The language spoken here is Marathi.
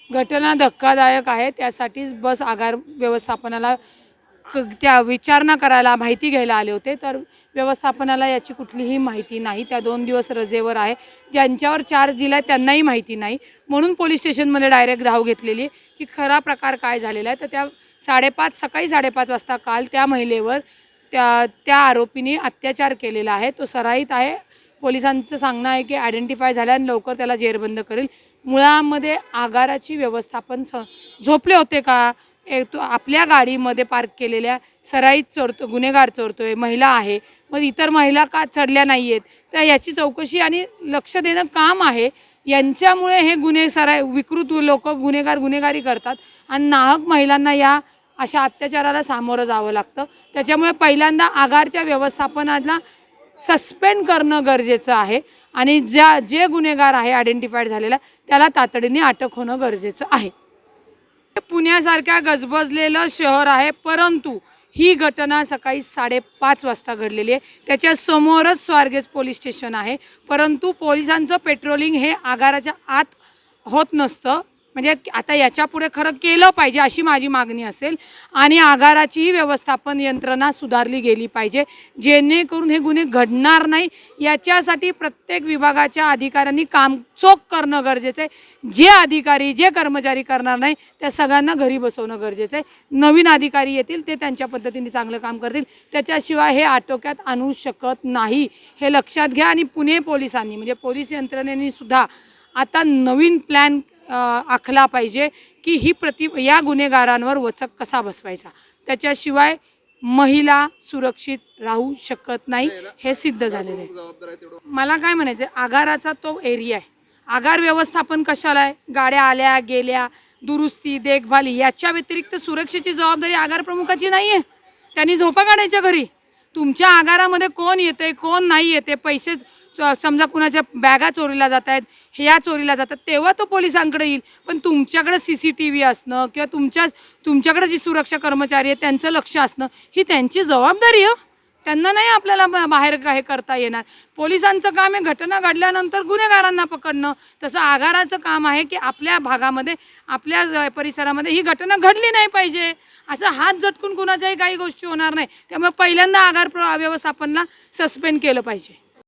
घटना धक्कादायक आहे। त्यासाठीच बस आगार व्यवस्थापनाला त्या विचारणा करायला माहिती घ्यायला आले होते। तर व्यवस्थापनाला याची कुठलीही माहिती नाही। त्या 2 दिवस रजेवर आहे। ज्यांच्यावर चार्ज दिलाय त्यांनाही माहिती नाही। म्हणून पोलीस स्टेशनमध्ये डायरेक्ट धाव घेतलेली की खरा प्रकार काय झालेला आहे। तर त्या 5:30 सकाळी 5:30 वाजता काल त्या महिलेवर त्या आरोपीने अत्याचार केलेला आहे। तो सराईत आहे। पोलिसांचं सांगणं आहे की आयडेंटिफाय झाल्याने लवकर त्याला जेरबंद करेल। मुळामध्ये आगाराची व्यवस्थापन झोपले होते का? तो आपल्या गाडीमध्ये पार्क केलेल्या सराईत गुन्हेगार चोरतोय, महिला आहे, मग इतर महिला का चढल्या नाही आहेत? तर याची चौकशी आणि लक्ष देणं काम आहे। यांच्यामुळे हे विकृत लोक गुन्हेगारी करतात आणि नाहक महिलांना या अशा अत्याचाराला सामोरं जावं लागतं। त्याच्यामुळे पहिल्यांदा आगारच्या व्यवस्थापनाला सस्पेंड करणं गरजेचं आहे आणि जे गुन्हेगार आहे आयडेंटिफाईड झालेला त्याला तातडीने अटक होणं गरजेचं आहे। पुण्यासारख्या गजबजलेलं शहर आहे, परंतु ही घटना सकाळी 5:30 वाजता घडलेली आहे। त्याच्या समोरच स्वारगेट पोलीस स्टेशन आहे, परंतु पोलिसांचं पेट्रोलिंग हे आगाराच्या आत होत नसतं। म्हणजे आता याच्यापुढे खरं केलं पाहिजे अशी माझी मागणी असेल आणि आगाराची व्यवस्थापन यंत्रणा सुधारली गेली पाहिजे, जेणेकरून हे गुन्हे घडणार नाही। याच्यासाठी प्रत्येक विभागाच्या अधिकाऱ्यांनी काम चोख करणं गरजेचं आहे। जे अधिकारी जे कर्मचारी करणार नाही त्या सगळ्यांना घरी बसवणं गरजेचं आहे। नवीन अधिकारी येतील ते त्यांच्या पद्धतीने चांगलं काम करतील, त्याच्याशिवाय हे आटोक्यात आणू शकत नाही, हे लक्षात घ्या। आणि पुणे पोलिसांनी म्हणजे पोलीस यंत्रणेने सुद्धा आता नवीन प्लॅन आखला पाहिजे की या गुन्हेगारांवर वचक कसा बसवायचा। त्याच्याशिवाय महिला सुरक्षित राहू शकत नाही, हे सिद्ध झालेलं आहे। मला काय म्हणायचं, आगाराचा तो एरिया आहे। आगार व्यवस्थापन कशाला आहे? गाड्या आल्या गेल्या, दुरुस्ती देखभाल, याच्या व्यतिरिक्त सुरक्षेची जबाबदारी आगार प्रमुखाची नाही आहे। त्यांनी झोपा काढायच्या घरी। तुमच्या आगारामध्ये कोण येते कोण नाही येते, पैसे समजा कुणाच्या बॅगा चोरीला जात आहेत, ह्या चोरीला जातात, तेव्हा तो पोलिसांकडे येईल। पण तुमच्याकडे CCTV असणं किंवा तुमच्याकडे जी सुरक्षा कर्मचारी आहे त्यांचं लक्ष असणं ही त्यांची जबाबदारी आहे। त्यांना नाही आपल्याला बाहेर काय करता येणार। पोलिसांचं काम आहे घटना घडल्यानंतर गुन्हेगारांना पकडणं, तसं आगाराचं काम आहे की आपल्या भागामध्ये आपल्या परिसरामध्ये ही घटना घडली नाही पाहिजे। असं हात झटकून कुणाच्याही काही गोष्टी होणार नाही। त्यामुळे पहिल्यांदा आगार व्यवस्थापनाला सस्पेंड केलं पाहिजे।